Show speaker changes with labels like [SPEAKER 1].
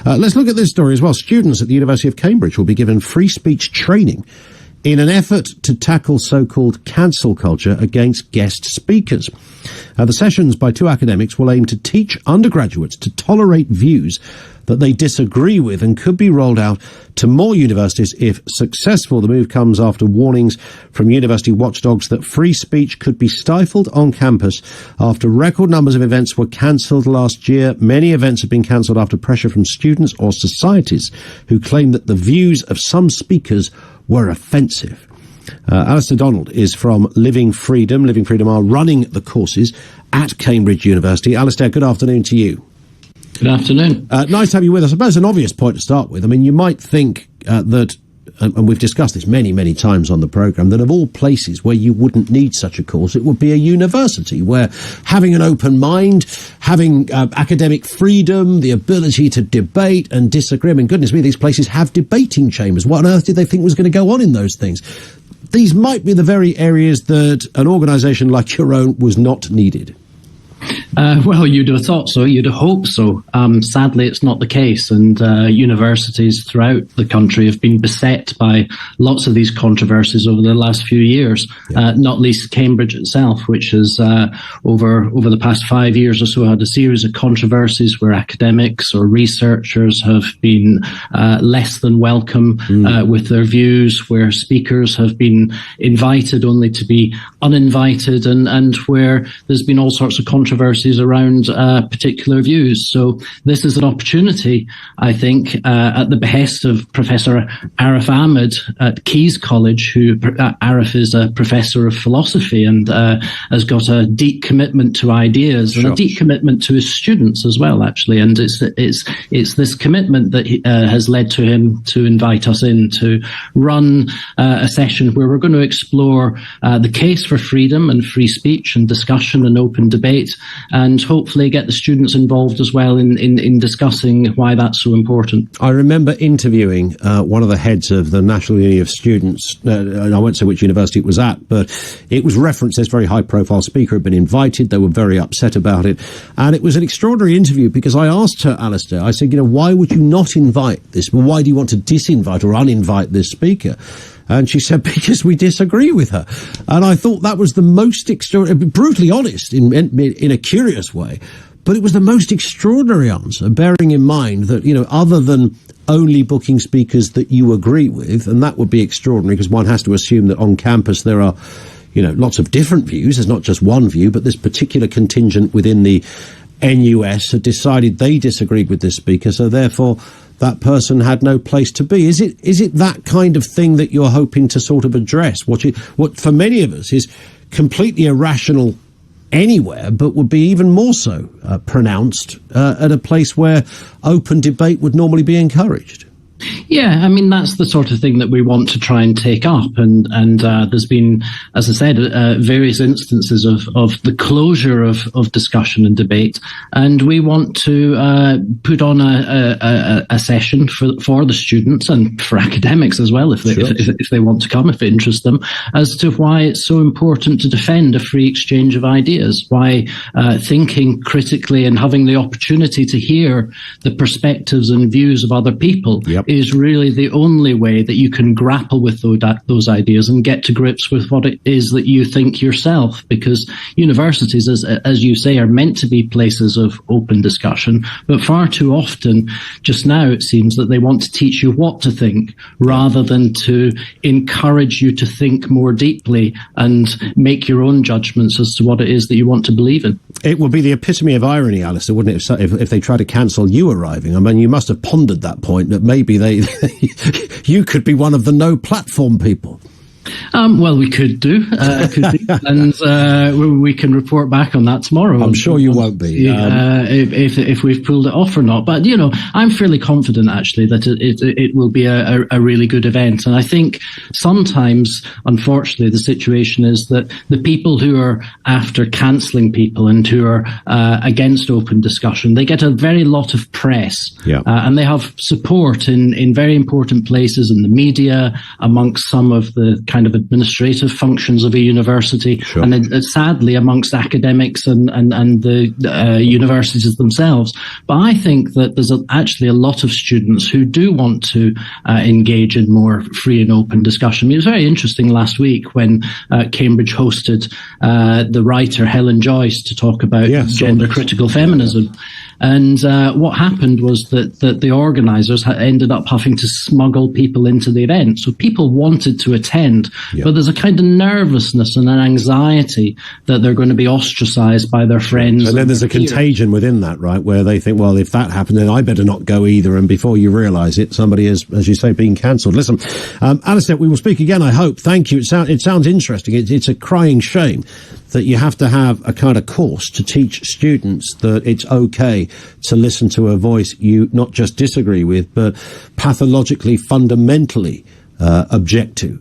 [SPEAKER 1] Let's look at this story as well. Students at the University of Cambridge will be given free speech training in an effort to tackle so-called cancel culture against guest speakers. The sessions by two academics will aim to teach undergraduates to tolerate views that they disagree with and could be rolled out to more universities if successful. The move comes after warnings from university watchdogs that free speech could be stifled on campus after record numbers of events were cancelled last year. Many events have been cancelled after pressure from students or societies who claim that the views of some speakers were offensive. Alastair Donald is from Living Freedom. Living Freedom are running the courses at Cambridge University. Alastair, good afternoon to you.
[SPEAKER 2] Good afternoon.
[SPEAKER 1] Nice to have you with us. I suppose an obvious point to start with. I mean, you might think that, and we've discussed this many, many times on the programme, that of all places where you wouldn't need such a course, it would be a university where having an open mind, having academic freedom, the ability to debate and disagree. I mean, goodness me, these places have debating chambers. What on earth did they think was going to go on in those things? These might be the very areas that an organisation like your own was not needed.
[SPEAKER 2] Well, you'd have thought so. You'd have hoped so. Sadly, it's not the case. And universities throughout the country have been beset by lots of these controversies over the last few years, not least Cambridge itself, which has over the past 5 years or so had a series of controversies where academics or researchers have been less than welcome with their views, where speakers have been invited only to be uninvited, and where there's been all sorts of controversies around particular views. So this is an opportunity, I think, at the behest of Professor Arif Ahmed at Keyes College, who Arif is a professor of philosophy and has got a deep commitment to ideas and a deep commitment to his students as well, actually. And it's this commitment that has led to him to invite us in to run a session where we're going to explore the case for freedom and free speech and discussion and open debate, and hopefully get the students involved as well in discussing why that's so important.
[SPEAKER 1] I remember interviewing one of the heads of the National Union of Students. I won't say which university it was at, but it was referenced this very high-profile speaker had been invited. They were very upset about it. And it was an extraordinary interview because I asked her, Alastair, I said, why would you not invite this? Well, why do you want to disinvite or uninvite this speaker? And she said, because we disagree with her. And I thought that was the most extraordinary, brutally honest in a curious way, but it was the most extraordinary answer, bearing in mind that, other than only booking speakers that you agree with, and that would be extraordinary because one has to assume that on campus there are, lots of different views. There's not just one view, but this particular contingent within the NUS had decided they disagreed with this speaker, so therefore that person had no place to be. Is it that kind of thing that you're hoping to sort of address? What for many of us is completely irrational anywhere, but would be even more so pronounced at a place where open debate would normally be encouraged.
[SPEAKER 2] Yeah, I mean, that's the sort of thing that we want to try and take up. And there's been, as I said, various instances of the closure of discussion and debate. And we want to put on a session for the students and for academics as well, if they want to come, if it interests them, as to why it's so important to defend a free exchange of ideas, why thinking critically and having the opportunity to hear the perspectives and views of other people is really the only way that you can grapple with those ideas and get to grips with what it is that you think yourself. Because universities, as you say, are meant to be places of open discussion, but far too often, just now, it seems that they want to teach you what to think rather than to encourage you to think more deeply and make your own judgments as to what it is that you want to believe in.
[SPEAKER 1] It would be the epitome of irony, Alastair, wouldn't it, if they try to cancel you arriving? I mean, you must have pondered that point, that maybe you could be one of the no platform people.
[SPEAKER 2] Well, we could do, and we can report back on that tomorrow.
[SPEAKER 1] I'm sure you won't be.
[SPEAKER 2] If we've pulled it off or not. But, I'm fairly confident, actually, that it will be a really good event. And I think sometimes, unfortunately, the situation is that the people who are after cancelling people and who are against open discussion, they get a very lot of press. And they have support in very important places in the media, amongst some of the kind of administrative functions of a university,
[SPEAKER 1] sure.
[SPEAKER 2] and sadly amongst academics and the universities themselves. But I think that there's actually a lot of students who do want to engage in more free and open discussion. It was very interesting last week when Cambridge hosted the writer Helen Joyce to talk about gender critical feminism. And what happened was that the organisers ended up having to smuggle people into the event. So people wanted to attend, but there's a kind of nervousness and an anxiety that they're going to be ostracised by their friends.
[SPEAKER 1] And then there's a contagion within that, right, where they think, well, if that happened, then I better not go either. And before you realise it, somebody is, as you say, being cancelled. Listen, Alastair, we will speak again, I hope. Thank you. It sounds interesting. It's a crying shame that you have to have a kind of course to teach students that it's okay to listen to a voice you not just disagree with, but pathologically, fundamentally object to.